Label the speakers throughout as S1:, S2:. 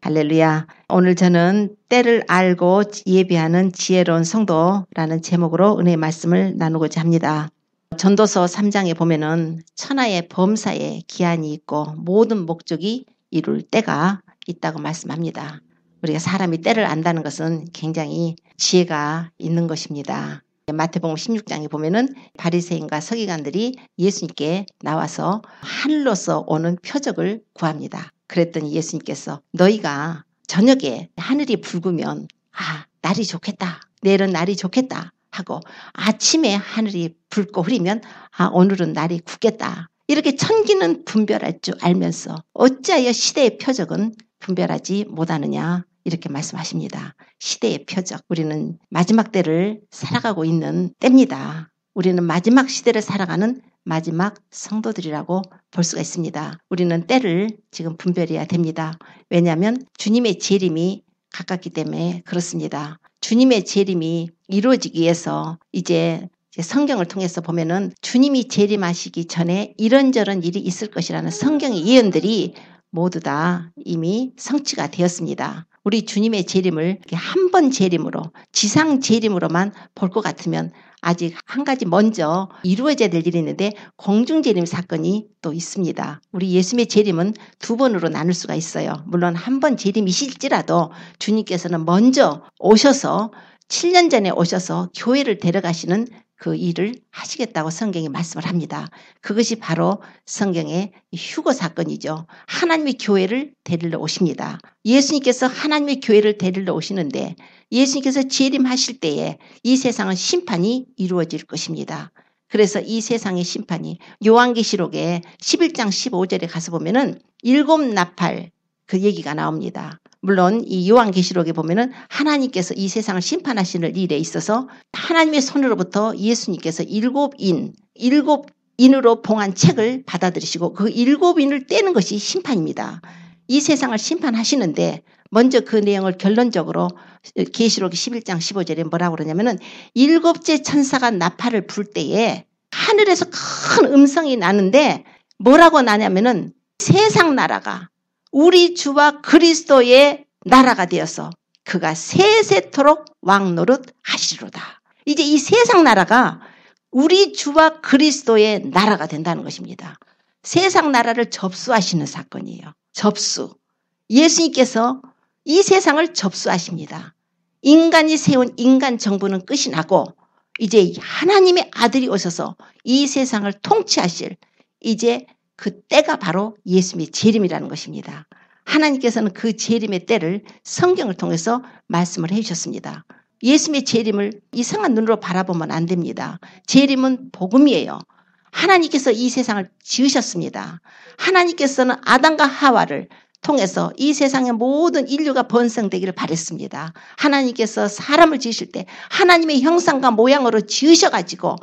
S1: 할렐루야. 오늘 저는 때를 알고 예비하는 지혜로운 성도라는 제목으로 은혜의 말씀을 나누고자 합니다. 전도서 3장에 보면은 천하의 범사에 기한이 있고 모든 목적이 이룰 때가 있다고 말씀합니다. 우리가 사람이 때를 안다는 것은 굉장히 지혜가 있는 것입니다. 마태복음 16장에 보면은 바리새인과 서기관들이 예수님께 나와서 하늘로서 오는 표적을 구합니다. 그랬더니 예수님께서 너희가 저녁에 하늘이 붉으면 날이 좋겠다. 내일은 날이 좋겠다 하고 아침에 하늘이 붉고 흐리면 오늘은 날이 굳겠다. 이렇게 천기는 분별할 줄 알면서 어찌하여 시대의 표적은 분별하지 못하느냐 이렇게 말씀하십니다. 시대의 표적. 우리는 마지막 때를 살아가고 있는 때입니다. 우리는 마지막 시대를 살아가는 마지막 성도들이라고 볼 수가 있습니다. 우리는 때를 지금 분별해야 됩니다. 왜냐하면 주님의 재림이 가깝기 때문에 그렇습니다. 주님의 재림이 이루어지기 위해서 이제 성경을 통해서 보면은 주님이 재림하시기 전에 이런저런 일이 있을 것이라는 성경의 예언들이 모두 다 이미 성취가 되었습니다. 우리 주님의 재림을 한 번 재림으로 지상 재림으로만 볼 것 같으면 아직 한 가지 먼저 이루어져야 될 일이 있는데 공중 재림 사건이 또 있습니다. 우리 예수님의 재림은 두 번으로 나눌 수가 있어요. 물론 한 번 재림이실지라도 주님께서는 먼저 오셔서 7년 전에 오셔서 교회를 데려가시는 그 일을 하시겠다고 성경이 말씀을 합니다. 그것이 바로 성경의 휴거 사건이죠. 하나님의 교회를 데리러 오십니다. 예수님께서 하나님의 교회를 데리러 오시는데 예수님께서 재림하실 때에 이 세상은 심판이 이루어질 것입니다. 그래서 이 세상의 심판이 요한계시록에 11장 15절에 가서 보면은 7 나팔 그 얘기가 나옵니다. 물론 이 요한계시록에 보면은 하나님께서 이 세상을 심판하시는 일에 있어서 하나님의 손으로부터 예수님께서 7인으로 봉한 책을 받아들이시고 그 7인을 떼는 것이 심판입니다. 이 세상을 심판하시는데 먼저 그 내용을 결론적으로 계시록 11장 15절에 뭐라고 그러냐면은 7째 천사가 나팔을 불 때에 하늘에서 큰 음성이 나는데 뭐라고 나냐면은 세상 나라가 우리 주와 그리스도의 나라가 되어서 그가 세세토록 왕노릇 하시리로다. 이제 이 세상 나라가 우리 주와 그리스도의 나라가 된다는 것입니다. 세상 나라를 접수하시는 사건이에요. 접수. 예수님께서 이 세상을 접수하십니다. 인간이 세운 인간 정부는 끝이 나고 이제 하나님의 아들이 오셔서 이 세상을 통치하실 이제 그 때가 바로 예수님의 재림이라는 것입니다. 하나님께서는 그 재림의 때를 성경을 통해서 말씀을 해주셨습니다. 예수님의 재림을 이상한 눈으로 바라보면 안 됩니다. 재림은 복음이에요. 하나님께서 이 세상을 지으셨습니다. 하나님께서는 아담과 하와를 통해서 이 세상의 모든 인류가 번성되기를 바랬습니다. 하나님께서 사람을 지으실 때 하나님의 형상과 모양으로 지으셔가지고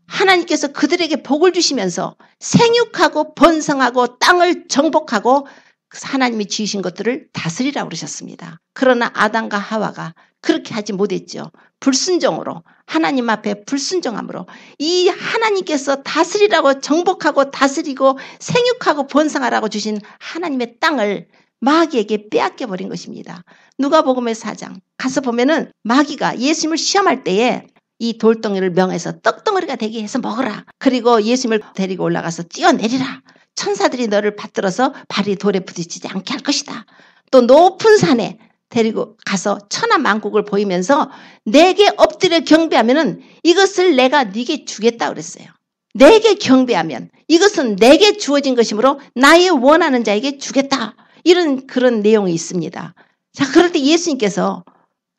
S1: 하나님께서 그들에게 복을 주시면서 생육하고 번성하고 땅을 정복하고 하나님이 지으신 것들을 다스리라고 그러셨습니다. 그러나 아담과 하와가 그렇게 하지 못했죠. 불순종으로 하나님 앞에 불순종함으로 이 하나님께서 다스리라고 정복하고 다스리고 생육하고 번성하라고 주신 하나님의 땅을 마귀에게 빼앗겨버린 것입니다. 누가복음의 4장 가서 보면은 마귀가 예수님을 시험할 때에 이 돌덩이를 명해서 떡덩어리가 되게 해서 먹어라. 그리고 예수님을 데리고 올라가서 뛰어내리라. 천사들이 너를 받들어서 발이 돌에 부딪히지 않게 할 것이다. 또 높은 산에 데리고 가서 천하만국을 보이면서 내게 엎드려 경배하면은 이것을 내가 네게 주겠다 그랬어요. 내게 경배하면 이것은 내게 주어진 것이므로 나의 원하는 자에게 주겠다. 이런 그런 내용이 있습니다. 자, 그럴 때 예수님께서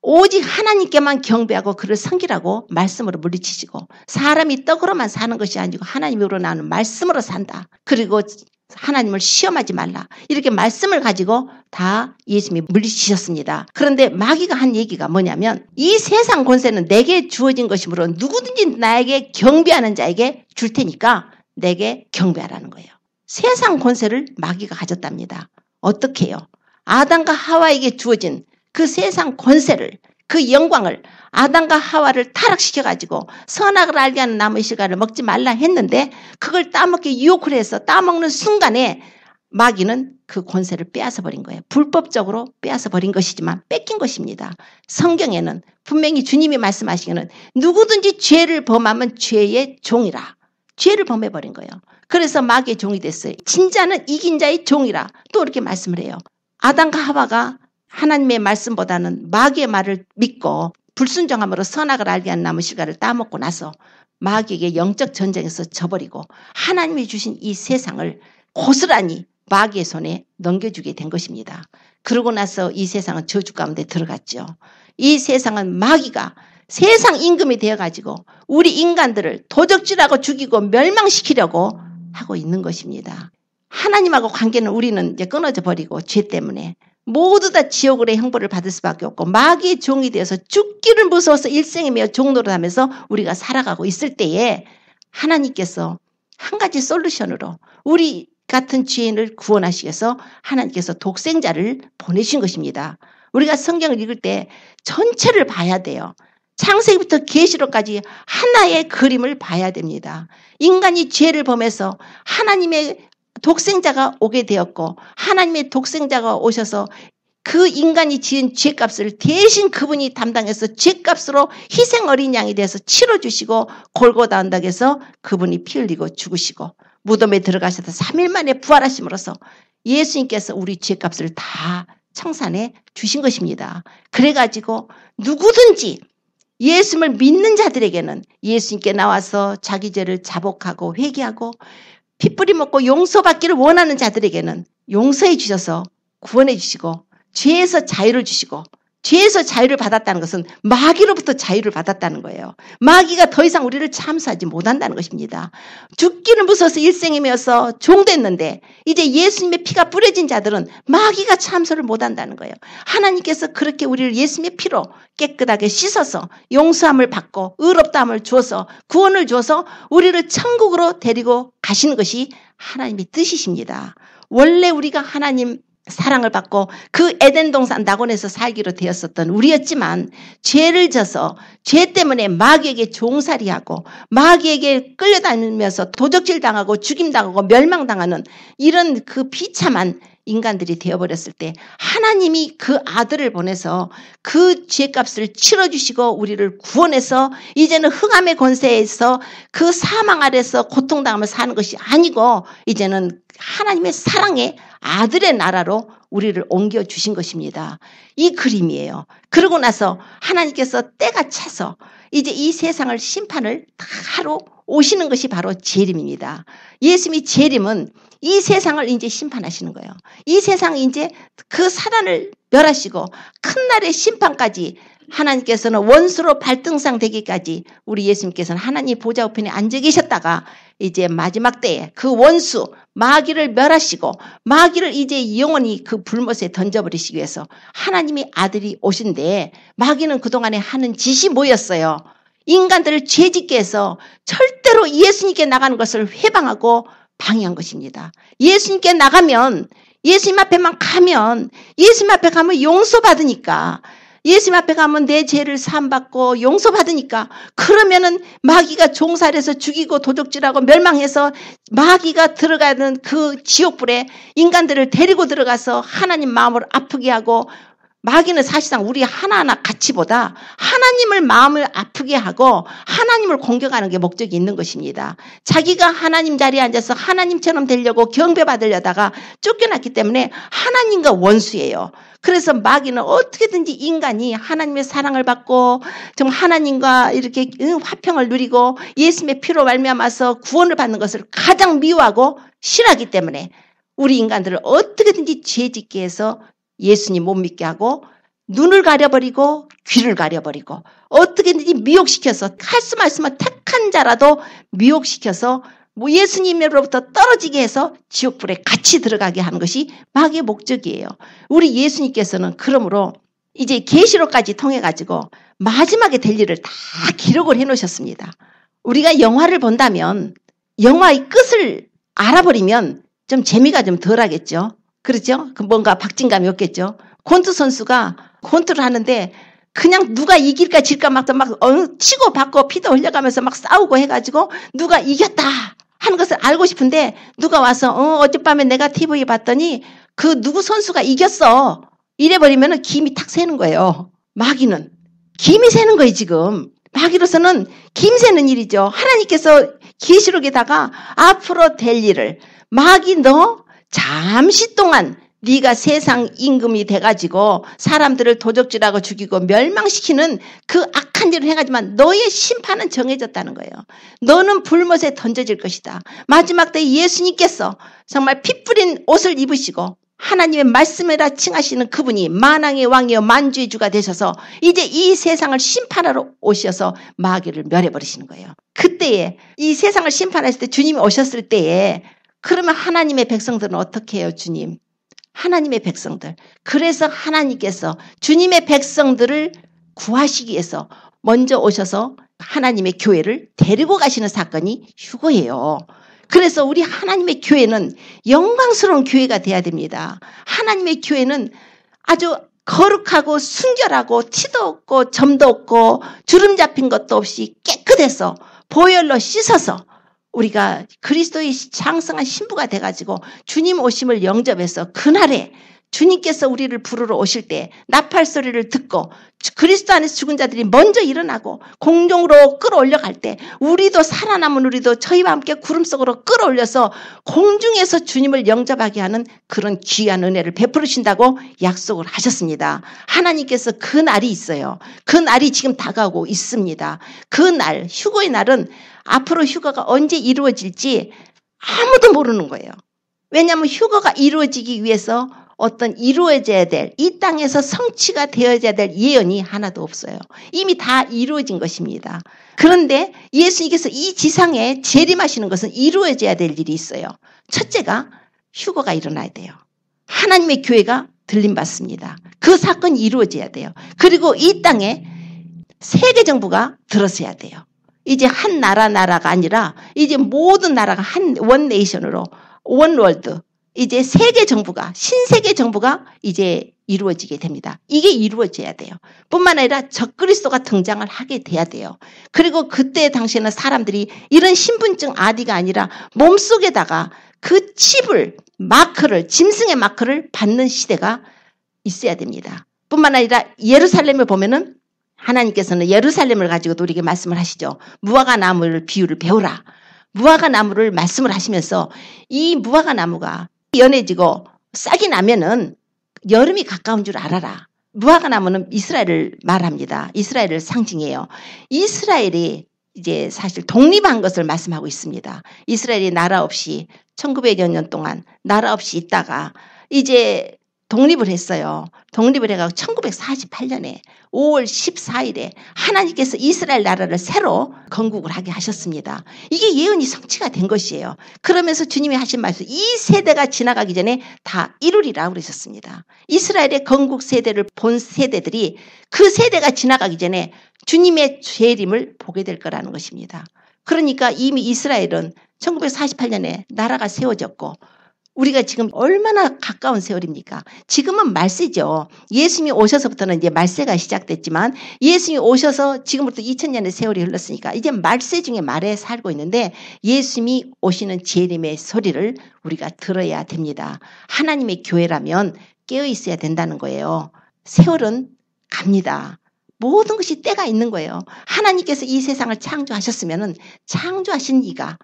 S1: 오직 하나님께만 경배하고 그를 섬기라고 말씀으로 물리치시고 사람이 떡으로만 사는 것이 아니고 하나님으로 나오는 말씀으로 산다. 그리고 하나님을 시험하지 말라. 이렇게 말씀을 가지고 다 예수님이 물리치셨습니다. 그런데 마귀가 한 얘기가 뭐냐면 이 세상 권세는 내게 주어진 것이므로 누구든지 나에게 경배하는 자에게 줄 테니까 내게 경배하라는 거예요. 세상 권세를 마귀가 가졌답니다. 어떻게 해요? 아담과 하와에게 주어진 그 세상 권세를 그 영광을 아담과 하와를 타락시켜가지고 선악을 알게 하는 나무의 실과를 먹지 말라 했는데 그걸 따먹기 유혹을 해서 따먹는 순간에 마귀는 그 권세를 빼앗아 버린 거예요. 불법적으로 빼앗아 버린 것이지만 뺏긴 것입니다. 성경에는 분명히 주님이 말씀하시기는 누구든지 죄를 범하면 죄의 종이라. 죄를 범해버린 거예요. 그래서 마귀의 종이 됐어요. 진짜는 이긴 자의 종이라. 또 이렇게 말씀을 해요. 아담과 하와가 하나님의 말씀보다는 마귀의 말을 믿고 불순종함으로 선악을 알게 한 나무 실과를 따먹고 나서 마귀에게 영적 전쟁에서 져버리고 하나님이 주신 이 세상을 고스란히 마귀의 손에 넘겨주게 된 것입니다. 그러고 나서 이 세상은 저주 가운데 들어갔죠. 이 세상은 마귀가 세상 임금이 되어가지고 우리 인간들을 도적질하고 죽이고 멸망시키려고 하고 있는 것입니다. 하나님하고 관계는 우리는 이제 끊어져 버리고 죄 때문에 모두 다 지옥으로의 형벌을 받을 수밖에 없고 마귀의 종이 되어서 죽기를 무서워서 일생이며 종노릇하면서 우리가 살아가고 있을 때에 하나님께서 한 가지 솔루션으로 우리 같은 죄인을 구원하시기 위해서 하나님께서 독생자를 보내신 것입니다. 우리가 성경을 읽을 때 전체를 봐야 돼요. 창세기부터 계시록까지 하나의 그림을 봐야 됩니다. 인간이 죄를 범해서 하나님의 독생자가 오게 되었고 하나님의 독생자가 오셔서 그 인간이 지은 죄값을 대신 그분이 담당해서 죄값으로 희생 어린 양이 돼서 치러주시고 골고다 언덕에서 그분이 피 흘리고 죽으시고 무덤에 들어가셔서 3일 만에 부활하심으로써 예수님께서 우리 죄값을 다 청산해 주신 것입니다. 그래가지고 누구든지 예수님을 믿는 자들에게는 예수님께 나와서 자기 죄를 자복하고 회개하고 핏뿌리 먹고 용서받기를 원하는 자들에게는 용서해 주셔서 구원해 주시고 죄에서 자유를 주시고 죄에서 자유를 받았다는 것은 마귀로부터 자유를 받았다는 거예요. 마귀가 더 이상 우리를 참수하지 못한다는 것입니다. 죽기를 무서워서 일생이면서 종됐는데 이제 예수님의 피가 뿌려진 자들은 마귀가 참수를 못한다는 거예요. 하나님께서 그렇게 우리를 예수님의 피로 깨끗하게 씻어서 용서함을 받고 의롭다함을 주어서 구원을 주어서 우리를 천국으로 데리고 가시는 것이 하나님의 뜻이십니다. 원래 우리가 하나님 사랑을 받고 그 에덴 동산 낙원에서 살기로 되었었던 우리였지만 죄를 져서 죄 때문에 마귀에게 종살이하고 마귀에게 끌려다니면서 도적질 당하고 죽임당하고 멸망당하는 이런 그 비참한 인간들이 되어버렸을 때 하나님이 그 아들을 보내서 그 죄값을 치러주시고 우리를 구원해서 이제는 흑암의 권세에서 그 사망 아래서 고통당하며 사는 것이 아니고 이제는 하나님의 사랑의 아들의 나라로 우리를 옮겨주신 것입니다. 이 그림이에요. 그러고 나서 하나님께서 때가 차서 이제 이 세상을 심판을 하러 오시는 것이 바로 재림입니다. 예수님이 재림은 이 세상을 이제 심판하시는 거예요. 이 세상이 이제 그 사단을 멸하시고 큰 날의 심판까지 하나님께서는 원수로 발등상 되기까지 우리 예수님께서는 하나님 보좌 우편에 앉아 계셨다가 이제 마지막 때에 그 원수 마귀를 멸하시고 마귀를 이제 영원히 그 불못에 던져버리시기 위해서 하나님의 아들이 오신데 마귀는 그동안에 하는 짓이 뭐였어요? 인간들을 죄짓게 해서 절대로 예수님께 나가는 것을 회방하고 방해한 것입니다. 예수님께 나가면 예수님 앞에만 가면 예수님 앞에 가면 용서받으니까 예수님 앞에 가면 내 죄를 사함받고 용서받으니까 그러면은 마귀가 종살해서 죽이고 도적질하고 멸망해서 마귀가 들어가는 그 지옥불에 인간들을 데리고 들어가서 하나님 마음을 아프게 하고 마귀는 사실상 우리 하나하나 가치보다 하나님을 마음을 아프게 하고 하나님을 공격하는 게 목적이 있는 것입니다. 자기가 하나님 자리에 앉아서 하나님처럼 되려고 경배받으려다가 쫓겨났기 때문에 하나님과 원수예요. 그래서 마귀는 어떻게든지 인간이 하나님의 사랑을 받고 좀 하나님과 이렇게 화평을 누리고 예수님의 피로 말미암아서 구원을 받는 것을 가장 미워하고 싫어하기 때문에 우리 인간들을 어떻게든지 죄짓게 해서 예수님 못 믿게 하고 눈을 가려버리고 귀를 가려버리고 어떻게든지 미혹시켜서 할 수 말씀은 택한 자라도 미혹시켜서 예수님으로부터 떨어지게 해서 지옥불에 같이 들어가게 하는 것이 마귀의 목적이에요. 우리 예수님께서는 그러므로 이제 계시록까지 통해 가지고 마지막에 될 일을 다 기록을 해놓으셨습니다. 우리가 영화를 본다면 영화의 끝을 알아버리면 좀 재미가 좀 덜하겠죠. 그렇죠? 뭔가 박진감이 없겠죠. 곤투 선수가 곤투를 하는데 그냥 누가 이길까 질까 막 치고 받고 피도 흘려가면서 막 싸우고 해가지고 누가 이겼다 하는 것을 알고 싶은데 누가 와서 어젯밤에 내가 TV에 봤더니 그 누구 선수가 이겼어. 이래버리면 김이 탁 새는 거예요. 마귀는. 김이 새는 거예요 지금. 마귀로서는 김 새는 일이죠. 하나님께서 계시록에다가 앞으로 될 일을 마귀 너 잠시 동안 네가 세상 임금이 돼가지고 사람들을 도적질하고 죽이고 멸망시키는 그 악한 일을 행하지만 너의 심판은 정해졌다는 거예요. 너는 불못에 던져질 것이다. 마지막 때 예수님께서 정말 피 뿌린 옷을 입으시고 하나님의 말씀이라 칭하시는 그분이 만왕의 왕이요 만주의 주가 되셔서 이제 이 세상을 심판하러 오셔서 마귀를 멸해버리시는 거예요. 그때에 이 세상을 심판하실 때 주님이 오셨을 때에 그러면 하나님의 백성들은 어떻게 해요 주님? 하나님의 백성들. 그래서 하나님께서 주님의 백성들을 구하시기 위해서 먼저 오셔서 하나님의 교회를 데리고 가시는 사건이 휴거예요. 그래서 우리 하나님의 교회는 영광스러운 교회가 돼야 됩니다. 하나님의 교회는 아주 거룩하고 순결하고 티도 없고 점도 없고 주름 잡힌 것도 없이 깨끗해서 보혈로 씻어서 우리가 그리스도의 장성한 신부가 돼가지고 주님 오심을 영접해서 그날에 주님께서 우리를 부르러 오실 때 나팔 소리를 듣고 그리스도 안에서 죽은 자들이 먼저 일어나고 공중으로 끌어올려갈 때 우리도 살아남은 우리도 저희와 함께 구름 속으로 끌어올려서 공중에서 주님을 영접하게 하는 그런 귀한 은혜를 베풀으신다고 약속을 하셨습니다. 하나님께서 그 날이 있어요. 그 날이 지금 다가오고 있습니다. 그 날, 휴거의 날은 앞으로 휴거가 언제 이루어질지 아무도 모르는 거예요. 왜냐하면 휴거가 이루어지기 위해서 어떤 이루어져야 될, 이 땅에서 성취가 되어져야 될 예언이 하나도 없어요. 이미 다 이루어진 것입니다. 그런데 예수님께서 이 지상에 재림하시는 것은 이루어져야 될 일이 있어요. 첫째가 휴거가 일어나야 돼요. 하나님의 교회가 들림받습니다. 그 사건이 이루어져야 돼요. 그리고 이 땅에 세계 정부가 들어서야 돼요. 이제 한 나라가 아니라 이제 모든 나라가 원 네이션으로 원 월드 이제 세계 정부가 신세계 정부가 이제 이루어지게 됩니다. 이게 이루어져야 돼요. 뿐만 아니라 적그리스도가 등장을 하게 돼야 돼요. 그리고 그때 당시에는 사람들이 이런 신분증 아디가 아니라 몸속에다가 그 칩을 마크를 짐승의 마크를 받는 시대가 있어야 됩니다. 뿐만 아니라 예루살렘을 보면은 하나님께서는 예루살렘을 가지고도 우리에게 말씀을 하시죠. 무화과 나무를 비유를 배우라. 무화과 나무를 말씀을 하시면서 이 무화과 나무가 연해지고 싹이 나면은 여름이 가까운 줄 알아라. 무화과 나무는 이스라엘을 말합니다. 이스라엘을 상징해요. 이스라엘이 이제 사실 독립한 것을 말씀하고 있습니다. 이스라엘이 나라 없이 1900여 년 동안 나라 없이 있다가 이제 독립을 했어요. 독립을 해가지고 1948년에 5월 14일에 하나님께서 이스라엘 나라를 새로 건국을 하게 하셨습니다. 이게 예언이 성취가 된 것이에요. 그러면서 주님이 하신 말씀, 이 세대가 지나가기 전에 다 이루리라 그러셨습니다. 이스라엘의 건국 세대를 본 세대들이 그 세대가 지나가기 전에 주님의 재림을 보게 될 거라는 것입니다. 그러니까 이미 이스라엘은 1948년에 나라가 세워졌고 우리가 지금 얼마나 가까운 세월입니까? 지금은 말세죠. 예수님이 오셔서부터는 이제 말세가 시작됐지만 예수님이 오셔서 지금부터 2000년의 세월이 흘렀으니까 이제 말세 중에 말에 살고 있는데 예수님이 오시는 재림의 소리를 우리가 들어야 됩니다. 하나님의 교회라면 깨어 있어야 된다는 거예요. 세월은 갑니다. 모든 것이 때가 있는 거예요. 하나님께서 이 세상을 창조하셨으면 창조하신 이가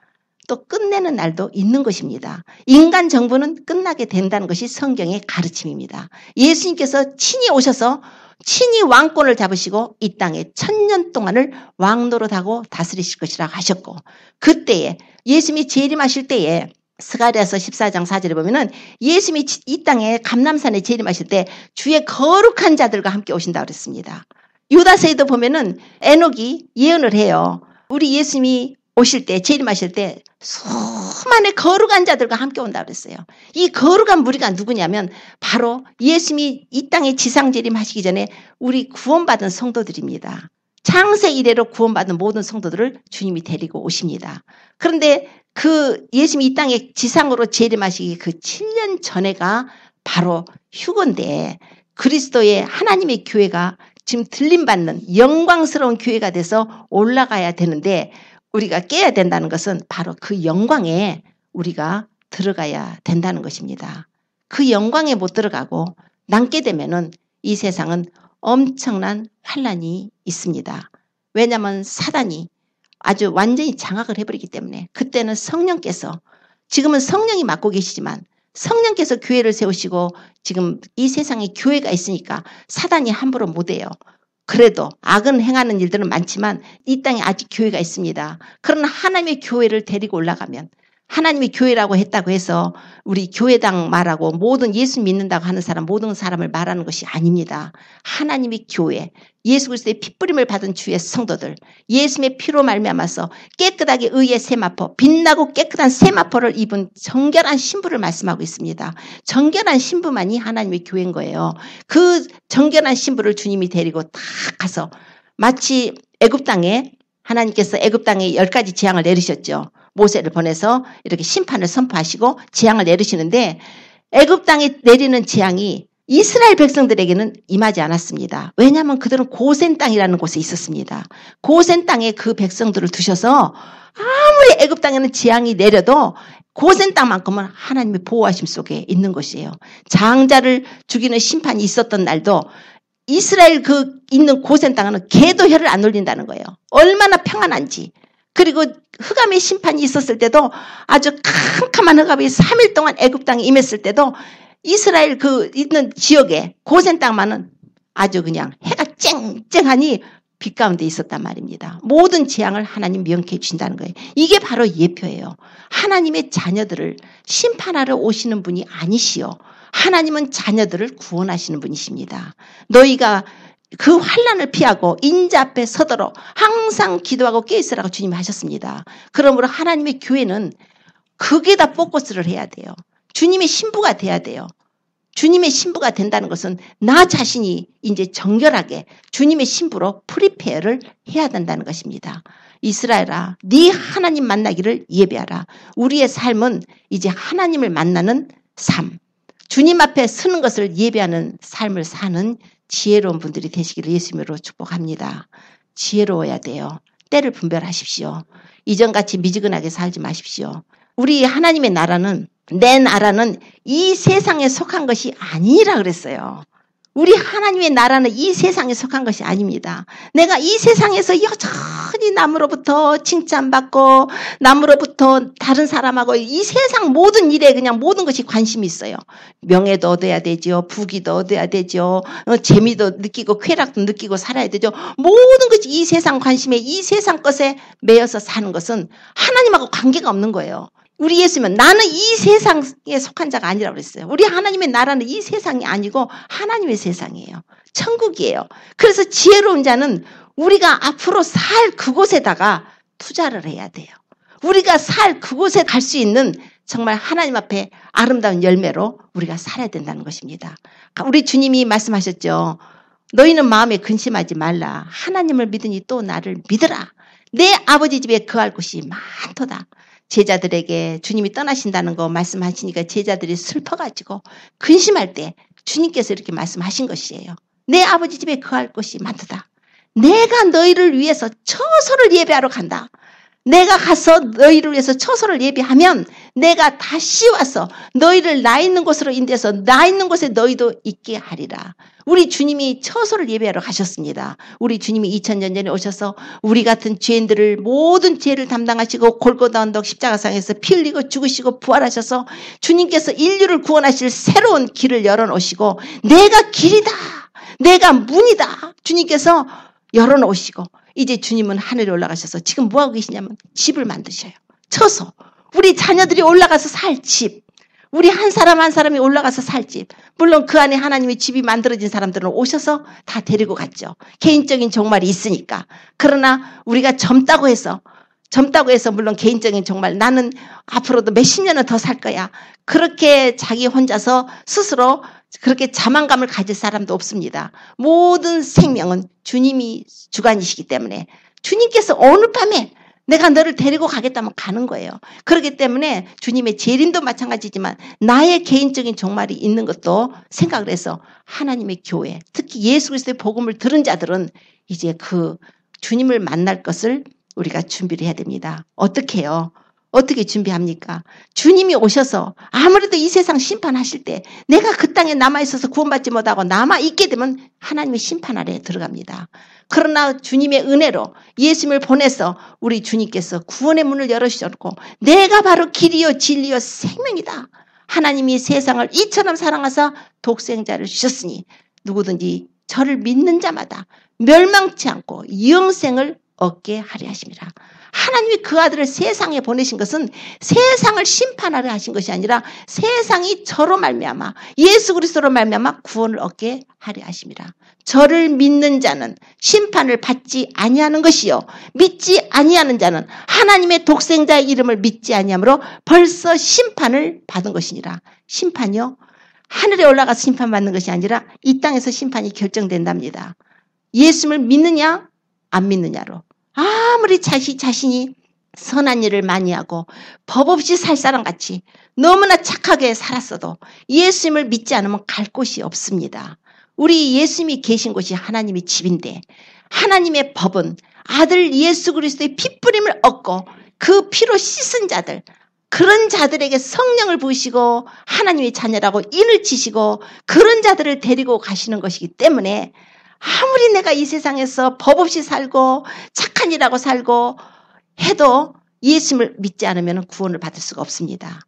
S1: 또 끝내는 날도 있는 것입니다. 인간 정부는 끝나게 된다는 것이 성경의 가르침입니다. 예수님께서 친히 오셔서 친히 왕권을 잡으시고 이 땅에 1000년 동안을 왕노릇하고 다스리실 것이라고 하셨고 그때에 예수님이 재림하실 때에 스가랴서 14장 4절에 보면은 예수님이 이 땅에 감람산에 재림하실 때 주의 거룩한 자들과 함께 오신다고 그랬습니다. 유다서에도 보면은 에녹이 예언을 해요. 우리 예수님이 오실 때, 재림하실 때 수많은 거룩한 자들과 함께 온다고 그랬어요. 이 거룩한 무리가 누구냐면 바로 예수님이 이 땅에 지상 재림하시기 전에 우리 구원받은 성도들입니다. 창세 이래로 구원받은 모든 성도들을 주님이 데리고 오십니다. 그런데 그 예수님이 이 땅에 지상으로 재림하시기 그 7년 전에가 바로 휴거인데 그리스도의 하나님의 교회가 지금 들림받는 영광스러운 교회가 돼서 올라가야 되는데 우리가 깨야 된다는 것은 바로 그 영광에 우리가 들어가야 된다는 것입니다. 그 영광에 못 들어가고 남게 되면은 이 세상은 엄청난 환란이 있습니다. 왜냐하면 사단이 아주 완전히 장악을 해버리기 때문에 그때는 성령께서 지금은 성령이 맡고 계시지만 성령께서 교회를 세우시고 지금 이 세상에 교회가 있으니까 사단이 함부로 못해요. 그래도 악은 행하는 일들은 많지만 이 땅에 아직 교회가 있습니다. 그러나 하나님의 교회를 데리고 올라가면 하나님의 교회라고 했다고 해서 우리 교회당 말하고 모든 예수 믿는다고 하는 사람 모든 사람을 말하는 것이 아닙니다. 하나님의 교회 예수 그리스도의 핏부림을 받은 주의 성도들 예수의 피로 말미암아서 깨끗하게 의의 세마포 빛나고 깨끗한 세마포를 입은 정결한 신부를 말씀하고 있습니다. 정결한 신부만이 하나님의 교회인 거예요. 그 정결한 신부를 주님이 데리고 딱 가서 마치 애굽 땅에 하나님께서 애굽 땅에 10가지 재앙을 내리셨죠. 모세를 보내서 이렇게 심판을 선포하시고 재앙을 내리시는데 애굽 땅에 내리는 재앙이 이스라엘 백성들에게는 임하지 않았습니다. 왜냐하면 그들은 고센 땅이라는 곳에 있었습니다. 고센 땅에 그 백성들을 두셔서 아무리 애굽 땅에는 재앙이 내려도 고센 땅만큼은 하나님의 보호하심 속에 있는 것이에요. 장자를 죽이는 심판이 있었던 날도 이스라엘 그 있는 고센 땅은 개도 혀를 안 올린다는 거예요. 얼마나 평안한지. 그리고 흑암의 심판이 있었을 때도 아주 캄캄한 흑암이 3일 동안 애굽 땅에 임했을 때도 이스라엘 그 있는 지역에 고센 땅만은 아주 그냥 해가 쨍쨍하니 빛 가운데 있었단 말입니다. 모든 재앙을 하나님 명쾌해 주신다는 거예요. 이게 바로 예표예요. 하나님의 자녀들을 심판하러 오시는 분이 아니시요. 하나님은 자녀들을 구원하시는 분이십니다. 너희가 그 환난을 피하고 인자 앞에 서도록 항상 기도하고 깨있으라고 주님이 하셨습니다. 그러므로 하나님의 교회는 거기에다 포커스를 해야 돼요. 주님의 신부가 돼야 돼요. 주님의 신부가 된다는 것은 나 자신이 이제 정결하게 주님의 신부로 프리페어를 해야 된다는 것입니다. 이스라엘아, 네 하나님 만나기를 예배하라. 우리의 삶은 이제 하나님을 만나는 삶, 주님 앞에 서는 것을 예배하는 삶을 사는 지혜로운 분들이 되시기를 예수님으로 축복합니다. 지혜로워야 돼요. 때를 분별하십시오. 이전같이 미지근하게 살지 마십시오. 우리 하나님의 나라는 내 나라는 이 세상에 속한 것이 아니라 그랬어요. 우리 하나님의 나라는 이 세상에 속한 것이 아닙니다. 내가 이 세상에서 여전히 남으로부터 칭찬받고 남으로부터 다른 사람하고 이 세상 모든 일에 그냥 모든 것이 관심이 있어요. 명예도 얻어야 되죠. 부귀도 얻어야 되죠. 재미도 느끼고 쾌락도 느끼고 살아야 되죠. 모든 것이 이 세상 관심에 이 세상 것에 매여서 사는 것은 하나님하고 관계가 없는 거예요. 우리 예수님은 나는 이 세상에 속한 자가 아니라고 그랬어요. 우리 하나님의 나라는 이 세상이 아니고 하나님의 세상이에요. 천국이에요. 그래서 지혜로운 자는 우리가 앞으로 살 그곳에다가 투자를 해야 돼요. 우리가 살 그곳에 갈 수 있는 정말 하나님 앞에 아름다운 열매로 우리가 살아야 된다는 것입니다. 우리 주님이 말씀하셨죠. 너희는 마음에 근심하지 말라. 하나님을 믿으니 또 나를 믿으라. 내 아버지 집에 거할 곳이 많도다. 제자들에게 주님이 떠나신다는 거 말씀하시니까 제자들이 슬퍼가지고 근심할 때 주님께서 이렇게 말씀하신 것이에요. 내 아버지 집에 거할 곳이 많도다. 내가 너희를 위해서 처소를 예배하러 간다. 내가 가서 너희를 위해서 처소를 예배하면 내가 다시 와서 너희를 나 있는 곳으로 인도해서 나 있는 곳에 너희도 있게 하리라. 우리 주님이 처소를 예배하러 가셨습니다. 우리 주님이 2000년 전에 오셔서 우리 같은 죄인들을 모든 죄를 담당하시고 골고다 언덕 십자가상에서 피 흘리고 죽으시고 부활하셔서 주님께서 인류를 구원하실 새로운 길을 열어놓으시고 내가 길이다. 내가 문이다. 주님께서 열어놓으시고 이제 주님은 하늘에 올라가셔서 지금 뭐하고 계시냐면 집을 만드셔요. 처소. 우리 자녀들이 올라가서 살 집. 우리 한 사람 한 사람이 올라가서 살 집. 물론 그 안에 하나님의 집이 만들어진 사람들은 오셔서 다 데리고 갔죠. 개인적인 종말이 있으니까. 그러나 우리가 젊다고 해서 물론 개인적인 종말 나는 앞으로도 몇십 년은 더 살 거야. 그렇게 자기 혼자서 스스로 그렇게 자만감을 가질 사람도 없습니다. 모든 생명은 주님이 주관이시기 때문에 주님께서 오늘 밤에 내가 너를 데리고 가겠다면 가는 거예요. 그렇기 때문에 주님의 재림도 마찬가지지만 나의 개인적인 종말이 있는 것도 생각을 해서 하나님의 교회, 특히 예수 그리스도의 복음을 들은 자들은 이제 그 주님을 만날 것을 우리가 준비를 해야 됩니다. 어떻게 해요? 어떻게 준비합니까? 주님이 오셔서 아무래도 이 세상 심판하실 때 내가 그 땅에 남아있어서 구원받지 못하고 남아있게 되면 하나님의 심판 아래에 들어갑니다. 그러나 주님의 은혜로 예수님을 보내서 우리 주님께서 구원의 문을 열어주셨고 내가 바로 길이요 진리요 생명이다. 하나님이 세상을 이처럼 사랑하사 독생자를 주셨으니 누구든지 저를 믿는 자마다 멸망치 않고 영생을 얻게 하려 하심이라. 하나님이 그 아들을 세상에 보내신 것은 세상을 심판하려 하신 것이 아니라 세상이 저로 말미암아 예수 그리스도로 말미암아 구원을 얻게 하려 하심이라. 저를 믿는 자는 심판을 받지 아니하는 것이요 믿지 아니하는 자는 하나님의 독생자의 이름을 믿지 아니하므로 벌써 심판을 받은 것이니라. 심판이요? 하늘에 올라가서 심판받는 것이 아니라 이 땅에서 심판이 결정된답니다. 예수님을 믿느냐 안 믿느냐로. 아무리 자신이 선한 일을 많이 하고 법 없이 살 사람같이 너무나 착하게 살았어도 예수님을 믿지 않으면 갈 곳이 없습니다. 우리 예수님이 계신 곳이 하나님의 집인데 하나님의 법은 아들 예수 그리스도의 핏뿌림을 얻고 그 피로 씻은 자들, 그런 자들에게 성령을 부으시고 하나님의 자녀라고 인을 치시고 그런 자들을 데리고 가시는 것이기 때문에 아무리 내가 이 세상에서 법 없이 살고 착한 일하고 살고 해도 예수님을 믿지 않으면 구원을 받을 수가 없습니다.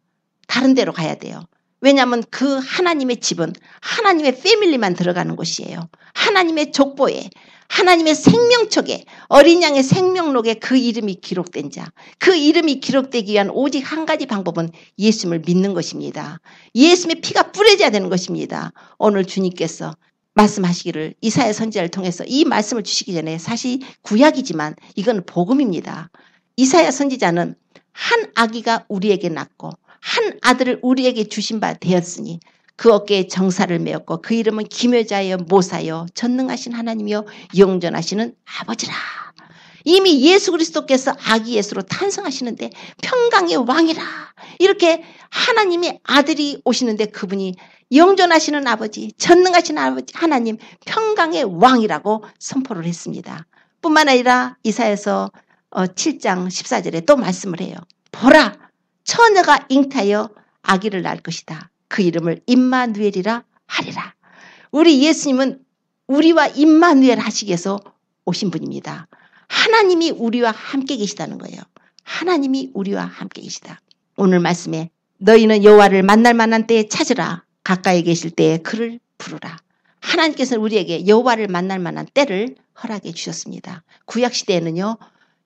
S1: 다른 데로 가야 돼요. 왜냐하면 그 하나님의 집은 하나님의 패밀리만 들어가는 곳이에요. 하나님의 족보에 하나님의 생명책에 어린 양의 생명록에 그 이름이 기록된 자, 그 이름이 기록되기 위한 오직 한 가지 방법은 예수님을 믿는 것입니다. 예수님의 피가 뿌려져야 되는 것입니다. 오늘 주님께서 말씀하시기를 이사야 선지자를 통해서 이 말씀을 주시기 전에 사실 구약이지만 이건 복음입니다. 이사야 선지자는 한 아기가 우리에게 낳고 한 아들을 우리에게 주신 바 되었으니 그 어깨에 정사를 메었고 그 이름은 기묘자여 모사여 전능하신 하나님이여 영존하시는 아버지라. 이미 예수 그리스도께서 아기 예수로 탄생하시는데 평강의 왕이라. 이렇게 하나님의 아들이 오시는데 그분이 영존하시는 아버지, 전능하신 아버지 하나님 평강의 왕이라고 선포를 했습니다. 뿐만 아니라 이사야서 7장 14절에 또 말씀을 해요. 보라 처녀가 잉타하여 아기를 낳을 것이다. 그 이름을 임마누엘이라 하리라. 우리 예수님은 우리와 임마누엘 하시기 위해서 오신 분입니다. 하나님이 우리와 함께 계시다는 거예요. 하나님이 우리와 함께 계시다. 오늘 말씀에 너희는 여호와를 만날 만한 때에 찾으라. 가까이 계실 때에 그를 부르라. 하나님께서는 우리에게 여호와를 만날 만한 때를 허락해 주셨습니다. 구약시대에는요.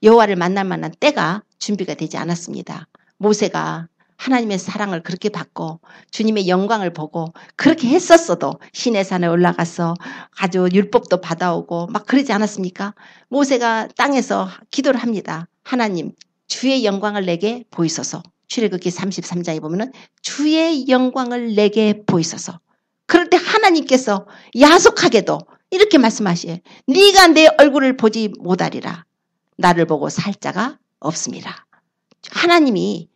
S1: 여호와를 만날 만한 때가 준비가 되지 않았습니다. 모세가 하나님의 사랑을 그렇게 받고 주님의 영광을 보고 그렇게 했었어도 시내산에 올라가서 아주 율법도 받아오고 막 그러지 않았습니까? 모세가 땅에서 기도를 합니다. 하나님 주의 영광을 내게 보이소서. 출애굽기 33장에 보면은 주의 영광을 내게 보이소서. 그럴 때 하나님께서 야속하게도 이렇게 말씀하시에요. 네가 내 얼굴을 보지 못하리라. 나를 보고 살 자가 없습니다. 하나님이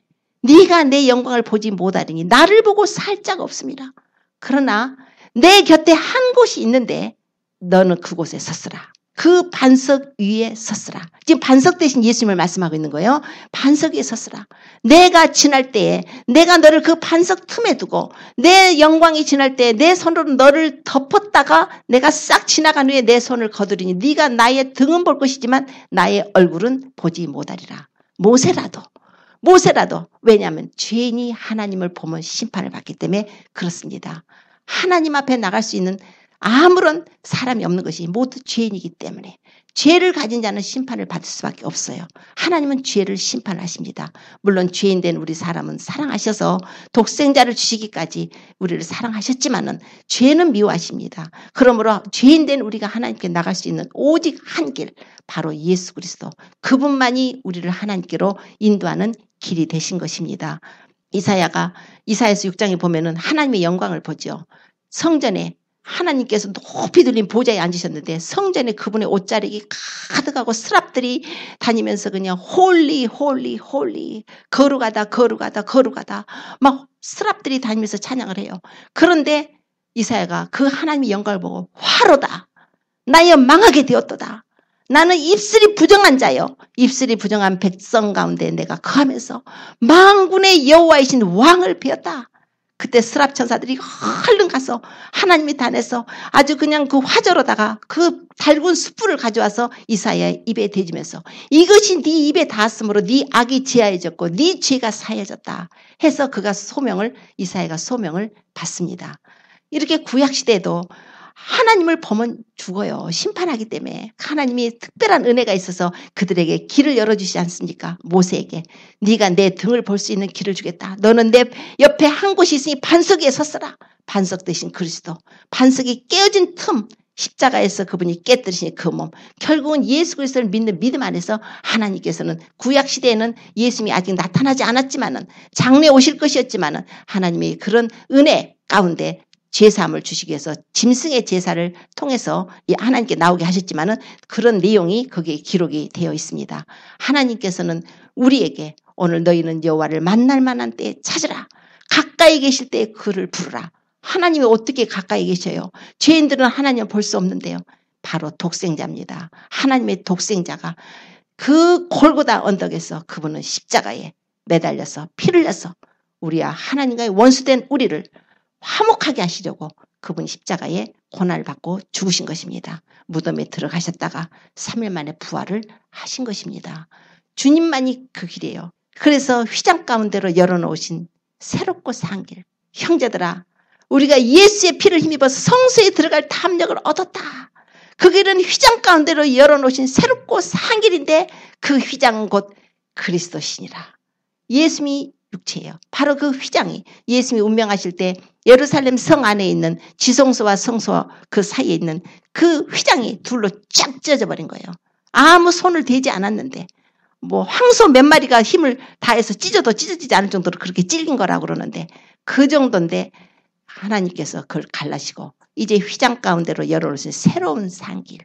S1: 네가 내 영광을 보지 못하리니 나를 보고 살 자가 없습니다. 그러나 내 곁에 한 곳이 있는데 너는 그곳에 섰으라. 그 반석 위에 섰으라. 지금 반석 대신 예수님을 말씀하고 있는 거예요. 반석 위에 섰으라. 내가 지날 때에 내가 너를 그 반석 틈에 두고 내 영광이 지날 때에 내 손으로 너를 덮었다가 내가 싹 지나간 후에 내 손을 거두리니 네가 나의 등은 볼 것이지만 나의 얼굴은 보지 못하리라. 모세라도 왜냐하면 죄인이 하나님을 보면 심판을 받기 때문에 그렇습니다. 하나님 앞에 나갈 수 있는 아무런 사람이 없는 것이 모두 죄인이기 때문에 죄를 가진 자는 심판을 받을 수밖에 없어요. 하나님은 죄를 심판하십니다. 물론 죄인 된 우리 사람은 사랑하셔서 독생자를 주시기까지 우리를 사랑하셨지만은 죄는 미워하십니다. 그러므로 죄인 된 우리가 하나님께 나갈 수 있는 오직 한 길, 바로 예수 그리스도. 그분만이 우리를 하나님께로 인도하는 길이 되신 것입니다. 이사야서 6장에 보면은 하나님의 영광을 보죠. 성전에 하나님께서 높이 들린 보좌에 앉으셨는데 성전에 그분의 옷자락이 가득하고 스랍들이 다니면서 그냥 홀리 거룩하다 막 스랍들이 다니면서 찬양을 해요. 그런데 이사야가 그 하나님의 영광을 보고 화로다. 나여 망하게 되었도다. 나는 입술이 부정한 자요. 입술이 부정한 백성 가운데 내가 거하면서 만군의 여호와이신 왕을 배웠다. 그때 스랍 천사들이 얼른 가서 하나님의 단에서 아주 그냥 그 화저로다가 그 달군 숯불을 가져와서 이사야의 입에 대주면서 이것이 네 입에 닿았으므로 네 악이 제하여졌고 네 죄가 사해졌다 해서 이사야가 소명을 받습니다. 이렇게 구약시대에도 하나님을 보면 죽어요. 심판하기 때문에 하나님이 특별한 은혜가 있어서 그들에게 길을 열어주시지 않습니까? 모세에게 네가 내 등을 볼 수 있는 길을 주겠다. 너는 내 옆에 한 곳이 있으니 반석 위에 섰어라. 반석 대신 그리스도. 반석이 깨어진 틈 십자가에서 그분이 깨뜨리신 그 몸. 결국은 예수 그리스도를 믿는 믿음 안에서 하나님께서는 구약시대에는 예수님이 아직 나타나지 않았지만은 장래 오실 것이었지만은 하나님이 그런 은혜 가운데 제사함을 주시기 위해서 짐승의 제사를 통해서 하나님께 나오게 하셨지만은 그런 내용이 거기에 기록이 되어 있습니다. 하나님께서는 우리에게 오늘 너희는 여호와를 만날 만한 때에 찾으라. 가까이 계실 때에 그를 부르라. 하나님이 어떻게 가까이 계셔요? 죄인들은 하나님을 볼 수 없는데요. 바로 독생자입니다. 하나님의 독생자가 그 골고다 언덕에서 그분은 십자가에 매달려서 피를 흘려서 우리와 하나님과의 원수된 우리를 화목하게 하시려고 그분이 십자가에 고난을 받고 죽으신 것입니다. 무덤에 들어가셨다가 3일 만에 부활을 하신 것입니다. 주님만이 그 길이에요. 그래서 휘장 가운데로 열어놓으신 새롭고 산 길. 형제들아, 우리가 예수의 피를 힘입어서 성소에 들어갈 탐력을 얻었다. 그 길은 휘장 가운데로 열어놓으신 새롭고 산 길인데 그 휘장은 곧 그리스도시니라. 예수님이 육체예요. 바로 그 휘장이 예수님이 운명하실 때 예루살렘 성 안에 있는 지성소와 성소 그 사이에 있는 그 휘장이 둘로 쫙 찢어져 버린 거예요. 아무 손을 대지 않았는데 뭐 황소 몇 마리가 힘을 다해서 찢어도 찢어지지 않을 정도로 그렇게 찔긴 거라고 그러는데 그 정도인데 하나님께서 그걸 갈라시고 이제 휘장 가운데로 열어놓으신 새로운 산길.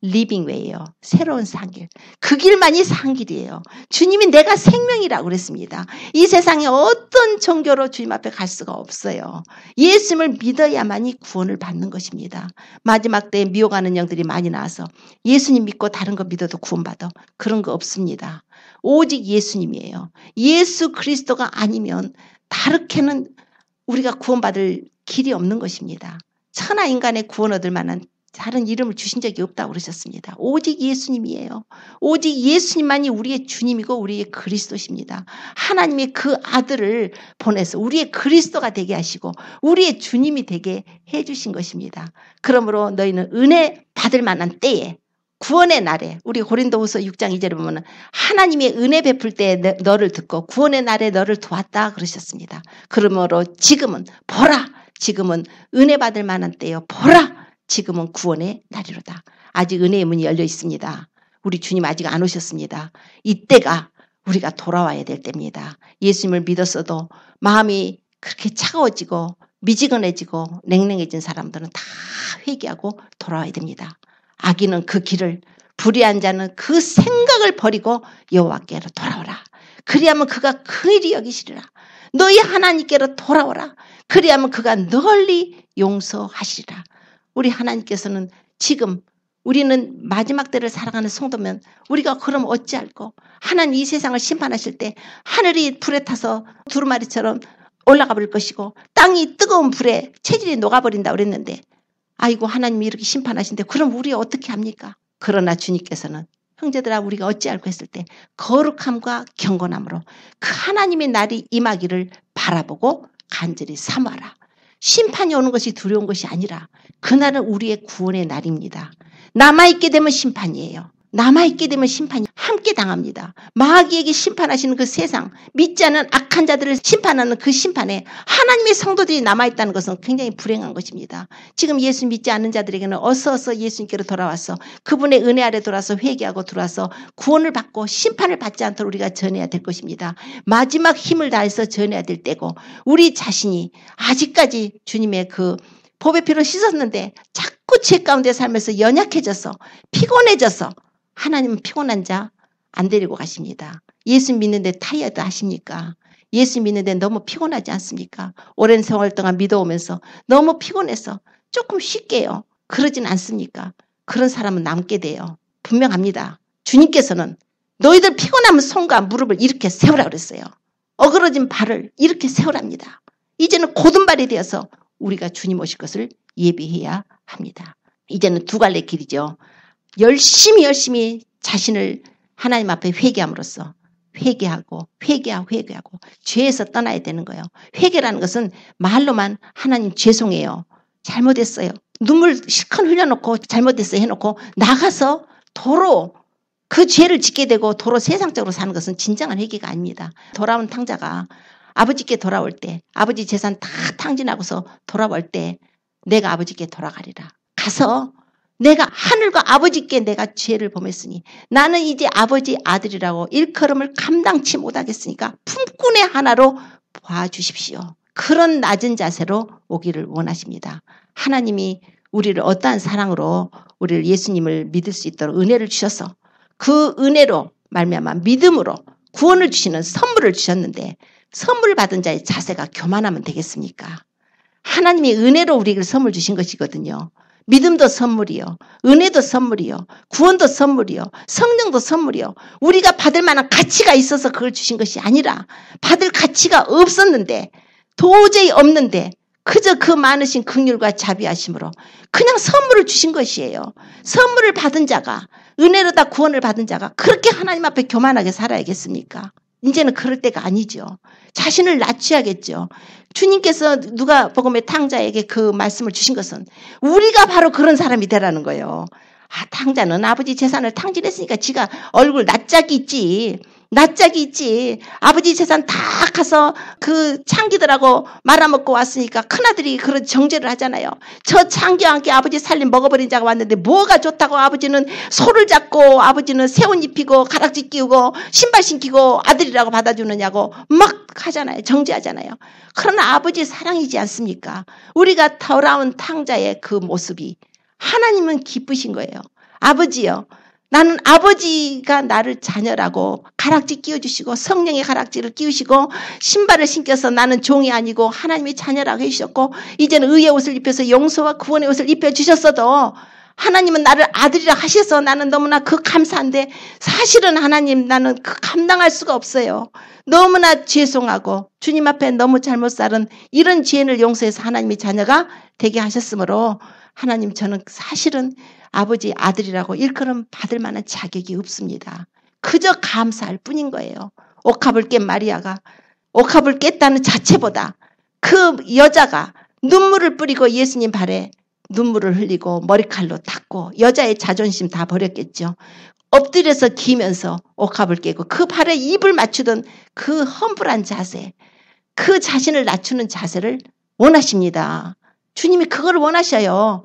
S1: 리빙웨이요. 새로운 산길. 그 길만이 산길이에요. 주님이 내가 생명이라고 그랬습니다. 이 세상에 어떤 종교로 주님 앞에 갈 수가 없어요. 예수님을 믿어야만이 구원을 받는 것입니다. 마지막 때에 미혹하는 영들이 많이 나와서 예수님 믿고 다른 거 믿어도 구원받아. 그런 거 없습니다. 오직 예수님이에요. 예수 그리스도가 아니면 다르게는 우리가 구원받을 길이 없는 것입니다. 천하 인간의 구원 얻을 만한 다른 이름을 주신 적이 없다고 그러셨습니다. 오직 예수님이에요. 오직 예수님만이 우리의 주님이고 우리의 그리스도십니다. 하나님의 그 아들을 보내서 우리의 그리스도가 되게 하시고 우리의 주님이 되게 해주신 것입니다. 그러므로 너희는 은혜 받을 만한 때에 구원의 날에 우리 고린도후서 6장 2절에 보면 하나님의 은혜 베풀 때에 너를 듣고 구원의 날에 너를 도왔다 그러셨습니다. 그러므로 지금은 보라. 지금은 은혜 받을 만한 때요. 보라. 지금은 구원의 날이로다. 아직 은혜의 문이 열려 있습니다. 우리 주님 아직 안 오셨습니다. 이때가 우리가 돌아와야 될 때입니다. 예수님을 믿었어도 마음이 그렇게 차가워지고 미지근해지고 냉랭해진 사람들은 다 회개하고 돌아와야 됩니다. 악인은 그 길을 불의한 자는 그 생각을 버리고 여호와께로 돌아오라. 그리하면 그가 긍휼히 여기시리라. 너희 하나님께로 돌아오라. 그리하면 그가 널리 용서하시리라. 우리 하나님께서는 지금 우리는 마지막 때를 살아가는 성도면 우리가 그럼 어찌할꼬? 하나님 이 세상을 심판하실 때 하늘이 불에 타서 두루마리처럼 올라가 버릴 것이고 땅이 뜨거운 불에 체질이 녹아버린다고 그랬는데 아이고 하나님이 이렇게 심판하신데 그럼 우리 어떻게 합니까? 그러나 주님께서는 형제들아 우리가 어찌할꼬 했을 때 거룩함과 경건함으로 그 하나님의 날이 임하기를 바라보고 간절히 사모하라. 심판이 오는 것이 두려운 것이 아니라 그날은 우리의 구원의 날입니다. 남아있게 되면 심판이에요. 남아있게 되면 심판이 함께 당합니다. 마귀에게 심판하시는 그 세상, 믿지 않은 악한 자들을 심판하는 그 심판에 하나님의 성도들이 남아있다는 것은 굉장히 불행한 것입니다. 지금 예수 믿지 않는 자들에게는 어서 예수님께로 돌아와서 그분의 은혜 아래 돌아서 회개하고 들어와서 구원을 받고 심판을 받지 않도록 우리가 전해야 될 것입니다. 마지막 힘을 다해서 전해야 될 때고 우리 자신이 아직까지 주님의 그 보배 피로 씻었는데 자꾸 죄 가운데 살면서 연약해져서 피곤해져서 하나님은 피곤한 자 안 데리고 가십니다. 예수 믿는데 타이어드 하십니까? 예수 믿는데 너무 피곤하지 않습니까? 오랜 세월 동안 믿어오면서 너무 피곤해서 조금 쉴게요. 그러진 않습니까? 그런 사람은 남게 돼요. 분명합니다. 주님께서는 너희들 피곤하면 손과 무릎을 이렇게 세우라 그랬어요. 어그러진 발을 이렇게 세우랍니다. 이제는 곧은 발이 되어서 우리가 주님 오실 것을 예비해야 합니다. 이제는 두 갈래 길이죠. 열심히 자신을 하나님 앞에 회개함으로써 회개하고 죄에서 떠나야 되는 거예요. 회개라는 것은 말로만 하나님 죄송해요. 잘못했어요. 눈물 실컷 흘려놓고 잘못했어요 해놓고 나가서 도로 그 죄를 짓게 되고 도로 세상적으로 사는 것은 진정한 회개가 아닙니다. 돌아온 탕자가 아버지께 돌아올 때 아버지 재산 다 탕진하고서 돌아올 때 내가 아버지께 돌아가리라. 가서 내가 하늘과 아버지께 내가 죄를 범했으니 나는 이제 아버지 아들이라고 일컬음을 감당치 못하겠으니까 품꾼의 하나로 봐주십시오. 그런 낮은 자세로 오기를 원하십니다. 하나님이 우리를 어떠한 사랑으로 우리를 예수님을 믿을 수 있도록 은혜를 주셔서 그 은혜로 말미암아 믿음으로 구원을 주시는 선물을 주셨는데 선물 받은 자의 자세가 교만하면 되겠습니까? 하나님이 은혜로 우리에게 선물 주신 것이거든요. 믿음도 선물이요. 은혜도 선물이요. 구원도 선물이요. 성령도 선물이요. 우리가 받을 만한 가치가 있어서 그걸 주신 것이 아니라 받을 가치가 없었는데 도저히 없는데 그저 그 많으신 긍휼과 자비하심으로 그냥 선물을 주신 것이에요. 선물을 받은 자가 은혜로 다 구원을 받은 자가 그렇게 하나님 앞에 교만하게 살아야겠습니까? 이제는 그럴 때가 아니죠. 자신을 낮춰야겠죠. 주님께서 누가복음의 탕자에게 그 말씀을 주신 것은 우리가 바로 그런 사람이 되라는 거예요. 아, 탕자는 아버지 재산을 탕진했으니까 지가 얼굴 낯짝이 있지. 아버지 재산 다 가서 그 창기들하고 말아먹고 왔으니까 큰아들이 그런 정죄를 하잖아요. 저 창기와 함께 아버지 살림 먹어버린 자가 왔는데 뭐가 좋다고 아버지는 소를 잡고 아버지는 새옷 입히고 가락지 끼우고 신발 신기고 아들이라고 받아주느냐고 막 하잖아요. 정죄하잖아요. 그러나 아버지 사랑이지 않습니까? 우리가 돌아온 탕자의 그 모습이 하나님은 기쁘신 거예요. 아버지요. 나는 아버지가 나를 자녀라고 가락지 끼워주시고 성령의 가락지를 끼우시고 신발을 신겨서 나는 종이 아니고 하나님의 자녀라고 해주셨고 이제는 의의 옷을 입혀서 용서와 구원의 옷을 입혀주셨어도 하나님은 나를 아들이라 하셔서 나는 너무나 그 감사한데 사실은 하나님 나는 그 감당할 수가 없어요. 너무나 죄송하고 주님 앞에 너무 잘못 살은 이런 죄를 용서해서 하나님의 자녀가 되게 하셨으므로 하나님 저는 사실은 아버지 아들이라고 일컬음 받을 만한 자격이 없습니다. 그저 감사할 뿐인 거예요. 옥합을 깬 마리아가 옥합을 깼다는 자체보다 그 여자가 눈물을 뿌리고 예수님 발에 눈물을 흘리고 머리칼로 닦고 여자의 자존심 다 버렸겠죠. 엎드려서 기면서 옥합을 깨고 그 발에 입을 맞추던 그 험불한 자세, 그 자신을 낮추는 자세를 원하십니다. 주님이 그걸 원하셔요.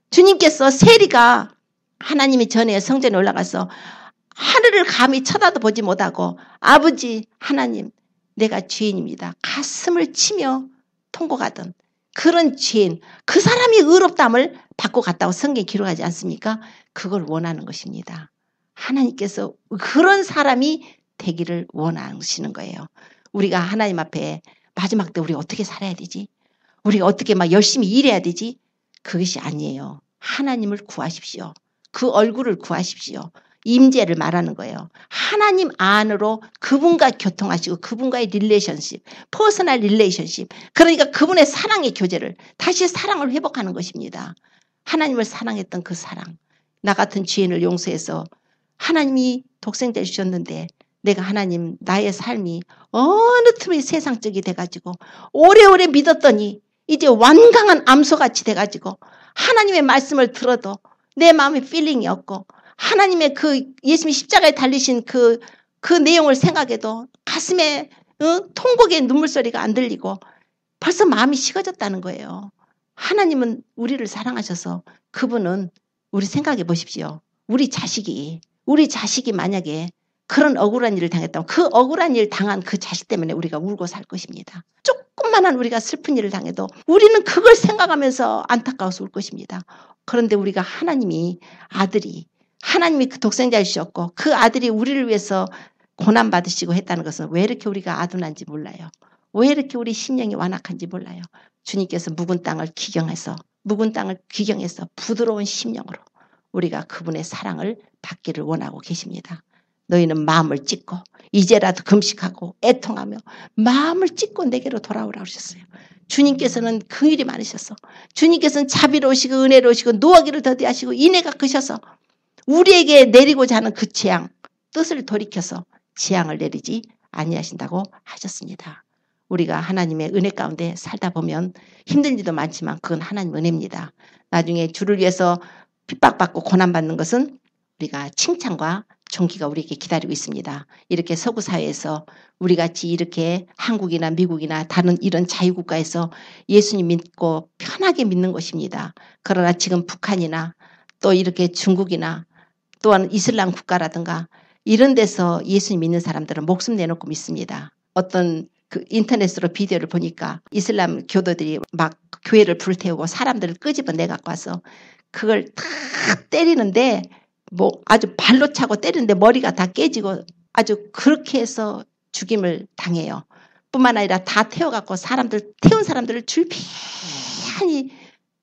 S1: 주님께서 세리가 하나님이 전에 성전에 올라가서 하늘을 감히 쳐다도 보지 못하고 아버지 하나님 내가 죄인입니다. 가슴을 치며 통곡하던 그런 죄인 그 사람이 의롭다함을 받고 갔다고 성경에 기록하지 않습니까? 그걸 원하는 것입니다. 하나님께서 그런 사람이 되기를 원하시는 거예요. 우리가 하나님 앞에 마지막 때 우리 어떻게 살아야 되지? 우리가 어떻게 막 열심히 일해야 되지? 그것이 아니에요. 하나님을 구하십시오. 그 얼굴을 구하십시오. 임재를 말하는 거예요. 하나님 안으로 그분과 교통하시고 그분과의 릴레이션십, 퍼스널 릴레이션십. 그러니까 그분의 사랑의 교제를 다시 사랑을 회복하는 것입니다. 하나님을 사랑했던 그 사랑. 나 같은 죄인을 용서해서 하나님이 독생자를 주셨는데 내가 하나님 나의 삶이 어느 틈에 세상적이 돼가지고 오래오래 믿었더니 이제 완강한 암소같이 돼가지고 하나님의 말씀을 들어도 내 마음에 필링이 없고 하나님의 그 예수님이 십자가에 달리신 그 내용을 생각해도 가슴에 통곡의 눈물소리가 안 들리고 벌써 마음이 식어졌다는 거예요. 하나님은 우리를 사랑하셔서 그분은 우리 생각해 보십시오. 우리 자식이 만약에 그런 억울한 일을 당했다면 그 억울한 일 당한 그 자식 때문에 우리가 울고 살 것입니다. 조금만한 우리가 슬픈 일을 당해도 우리는 그걸 생각하면서 안타까워서 울 것입니다. 그런데 우리가 하나님이 그 독생자를 주셨고 그 아들이 우리를 위해서 고난받으시고 했다는 것은 왜 이렇게 우리가 아둔한지 몰라요. 왜 이렇게 우리 심령이 완악한지 몰라요. 주님께서 묵은 땅을 기경해서 부드러운 심령으로 우리가 그분의 사랑을 받기를 원하고 계십니다. 너희는 마음을 찢고 이제라도 금식하고 애통하며 마음을 찢고 내게로 돌아오라 하셨어요. 주님께서는 긍휼이 많으셔서 주님께서는 자비로우시고 은혜로우시고 노하기를 더디하시고 인애가 크셔서 우리에게 내리고자 하는 그 재앙 뜻을 돌이켜서 재앙을 내리지 아니하신다고 하셨습니다. 우리가 하나님의 은혜 가운데 살다 보면 힘든 일도 많지만 그건 하나님 은혜입니다. 나중에 주를 위해서 핍박받고 고난받는 것은 우리가 칭찬과 존귀가 우리에게 기다리고 있습니다. 이렇게 서구 사회에서 우리같이 이렇게 한국이나 미국이나 다른 이런 자유국가에서 예수님 믿고 편하게 믿는 것입니다. 그러나 지금 북한이나 또 이렇게 중국이나 또한 이슬람 국가라든가 이런 데서 예수님 믿는 사람들은 목숨 내놓고 믿습니다. 어떤 그 인터넷으로 비디오를 보니까 이슬람 교도들이 막 교회를 불태우고 사람들을 끄집어내 갖고 와서 그걸 다 때리는데 뭐 아주 발로 차고 때리는데 머리가 다 깨지고 아주 그렇게 해서 죽임을 당해요. 뿐만 아니라 다 태워갖고 태운 사람들을 줄피하니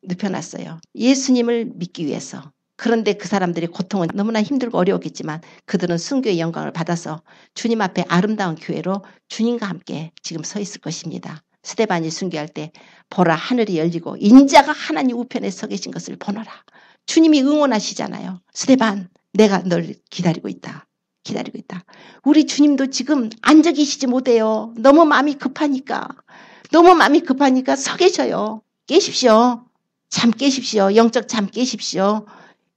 S1: 눕혀놨어요. 예수님을 믿기 위해서. 그런데 그 사람들의 고통은 너무나 힘들고 어려웠겠지만 그들은 순교의 영광을 받아서 주님 앞에 아름다운 교회로 주님과 함께 지금 서 있을 것입니다. 스데반이 순교할 때 보라 하늘이 열리고 인자가 하나님 우편에 서 계신 것을 보너라. 주님이 응원하시잖아요. 스데반 내가 널 기다리고 있다. 기다리고 있다. 우리 주님도 지금 앉아 계시지 못해요. 너무 마음이 급하니까. 너무 마음이 급하니까 서 계셔요. 깨십시오. 잠 깨십시오. 영적 잠 깨십시오.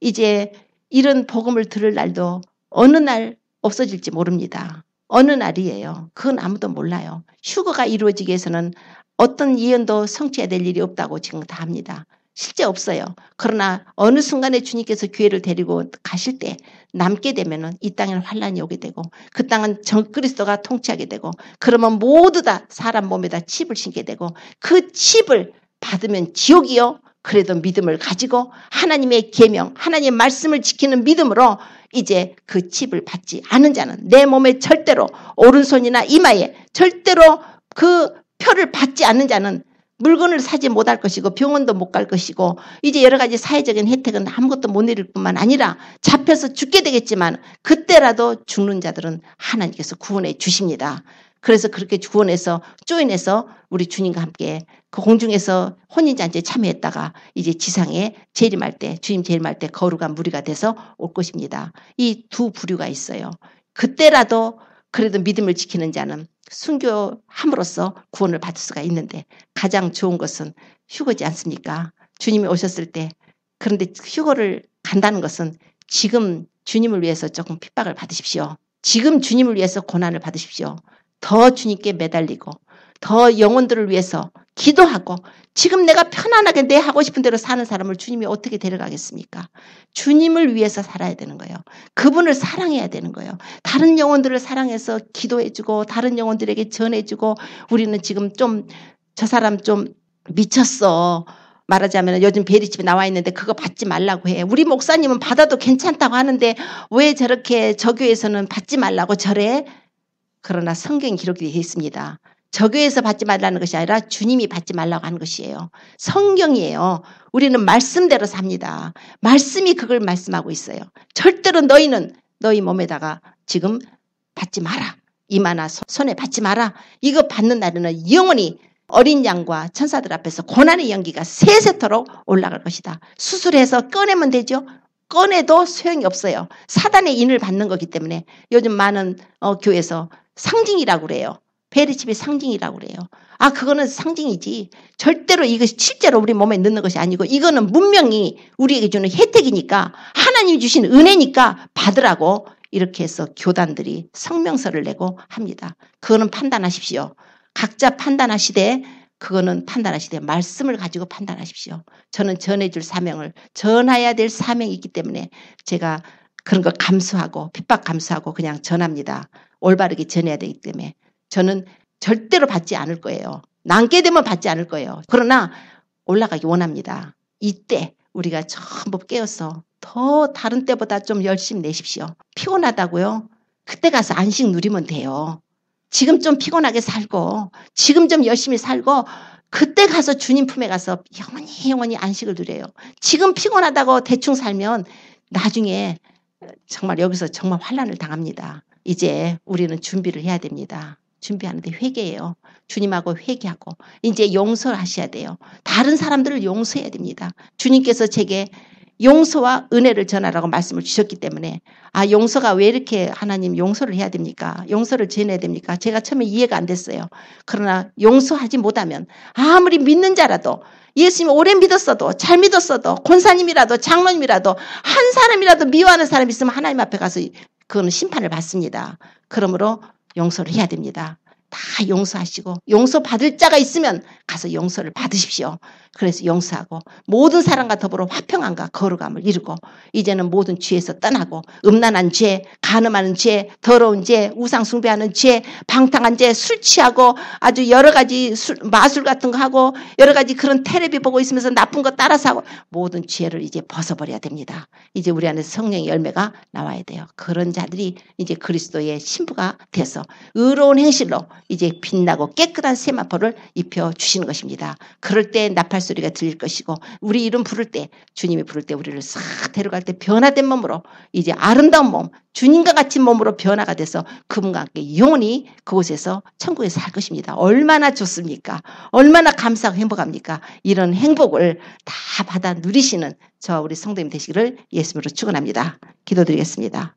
S1: 이제 이런 복음을 들을 날도 어느 날 없어질지 모릅니다. 어느 날이에요. 그건 아무도 몰라요. 휴거가 이루어지기 위해서는 어떤 예언도 성취해야 될 일이 없다고 지금 다 합니다. 실제 없어요. 그러나 어느 순간에 주님께서 교회를 데리고 가실 때 남게 되면은 이 땅에는 환란이 오게 되고 그 땅은 적그리스도가 통치하게 되고 그러면 모두 다 사람 몸에다 칩을 신게 되고 그 칩을 받으면 지옥이요. 그래도 믿음을 가지고 하나님의 계명, 하나님의 말씀을 지키는 믿음으로 이제 그 칩을 받지 않은 자는 내 몸에 절대로 오른손이나 이마에 절대로 그 표를 받지 않는 자는 물건을 사지 못할 것이고 병원도 못 갈 것이고 이제 여러 가지 사회적인 혜택은 아무것도 못 누릴 뿐만 아니라 잡혀서 죽게 되겠지만 그때라도 죽는 자들은 하나님께서 구원해 주십니다. 그래서 그렇게 구원해서 조인해서 우리 주님과 함께 그 공중에서 혼인잔치에 참여했다가 이제 지상에 재림할 때 주님 재림할 때 거룩한 무리가 돼서 올 것입니다. 이 두 부류가 있어요. 그때라도 그래도 믿음을 지키는 자는 순교함으로써 구원을 받을 수가 있는데 가장 좋은 것은 휴거지 않습니까? 주님이 오셨을 때. 그런데 휴거를 간다는 것은 지금 주님을 위해서 조금 핍박을 받으십시오. 지금 주님을 위해서 고난을 받으십시오. 더 주님께 매달리고 더 영혼들을 위해서 기도하고 지금 내가 편안하게 내 하고 싶은 대로 사는 사람을 주님이 어떻게 데려가겠습니까? 주님을 위해서 살아야 되는 거예요. 그분을 사랑해야 되는 거예요. 다른 영혼들을 사랑해서 기도해주고 다른 영혼들에게 전해주고 우리는 지금 좀 저 사람 좀 미쳤어. 말하자면 요즘 베리집에 나와 있는데 그거 받지 말라고 해. 우리 목사님은 받아도 괜찮다고 하는데 왜 저렇게 저 교회에서는 받지 말라고 저래? 그러나 성경 기록이 되어 있습니다. 저 교회에서 받지 말라는 것이 아니라 주님이 받지 말라고 하는 것이에요. 성경이에요. 우리는 말씀대로 삽니다. 말씀이 그걸 말씀하고 있어요. 절대로 너희는 너희 몸에다가 지금 받지 마라. 이마나 손에 받지 마라. 이거 받는 날에는 영원히 어린 양과 천사들 앞에서 고난의 연기가 세세토록 올라갈 것이다. 수술해서 꺼내면 되죠. 꺼내도 소용이 없어요. 사단의 인을 받는 거기 때문에 요즘 많은 교회에서 상징이라고 그래요. 베리칩이 상징이라고 그래요. 아, 그거는 상징이지. 절대로 이것이 실제로 우리 몸에 넣는 것이 아니고 이거는 분명히 우리에게 주는 혜택이니까 하나님이 주신 은혜니까 받으라고 이렇게 해서 교단들이 성명서를 내고 합니다. 그거는 판단하십시오. 각자 판단하시되 그거는 판단하시되 말씀을 가지고 판단하십시오. 저는 전해줄 사명을 전해야 될 사명이 있기 때문에 제가 그런 걸 감수하고 핍박 감수하고 그냥 전합니다. 올바르게 전해야 되기 때문에 저는 절대로 받지 않을 거예요. 남게 되면 받지 않을 거예요. 그러나 올라가기 원합니다. 이때 우리가 전부 깨어서 더 다른 때보다 좀 열심히 내십시오. 피곤하다고요? 그때 가서 안식 누리면 돼요. 지금 좀 피곤하게 살고 지금 좀 열심히 살고 그때 가서 주님 품에 가서 영원히 안식을 누려요. 지금 피곤하다고 대충 살면 나중에 정말 여기서 정말 환난을 당합니다. 이제 우리는 준비를 해야 됩니다. 준비하는데 회개해요. 주님하고 회개하고 이제 용서하셔야 돼요. 다른 사람들을 용서해야 됩니다. 주님께서 제게 용서와 은혜를 전하라고 말씀을 주셨기 때문에 용서가 왜 이렇게 하나님 용서를 해야 됩니까? 용서를 전해야 됩니까? 제가 처음에 이해가 안 됐어요. 그러나 용서하지 못하면 아무리 믿는 자라도 예수님 오래 믿었어도 잘 믿었어도 권사님이라도 장로님이라도 한 사람이라도 미워하는 사람이 있으면 하나님 앞에 가서 그거는 심판을 받습니다. 그러므로 용서를 해야 됩니다. 다 용서하시고 용서받을 자가 있으면 가서 용서를 받으십시오. 그래서 용서하고 모든 사람과 더불어 화평함과 거룩함을 이루고 이제는 모든 죄에서 떠나고 음란한 죄, 간음하는 죄, 더러운 죄, 우상 숭배하는 죄, 방탕한 죄, 술 취하고 아주 여러 가지 마술 같은 거 하고 여러 가지 그런 텔레비 보고 있으면서 나쁜 거 따라서 하고 모든 죄를 이제 벗어버려야 됩니다. 이제 우리 안에 성령의 열매가 나와야 돼요. 그런 자들이 이제 그리스도의 신부가 돼서 의로운 행실로 이제 빛나고 깨끗한 세마포를 입혀주시는 것입니다. 그럴 때 나팔 소리가 들릴 것이고 우리 이름 부를 때 주님이 부를 때 우리를 싹 데려갈 때 변화된 몸으로 이제 아름다운 몸 주님과 같은 몸으로 변화가 돼서 그분과 함께 영원히 그곳에서 천국에 살 것입니다. 얼마나 좋습니까? 얼마나 감사하고 행복합니까? 이런 행복을 다 받아 누리시는 저 우리 성도님 되시기를 예수님으로 축원합니다. 기도드리겠습니다.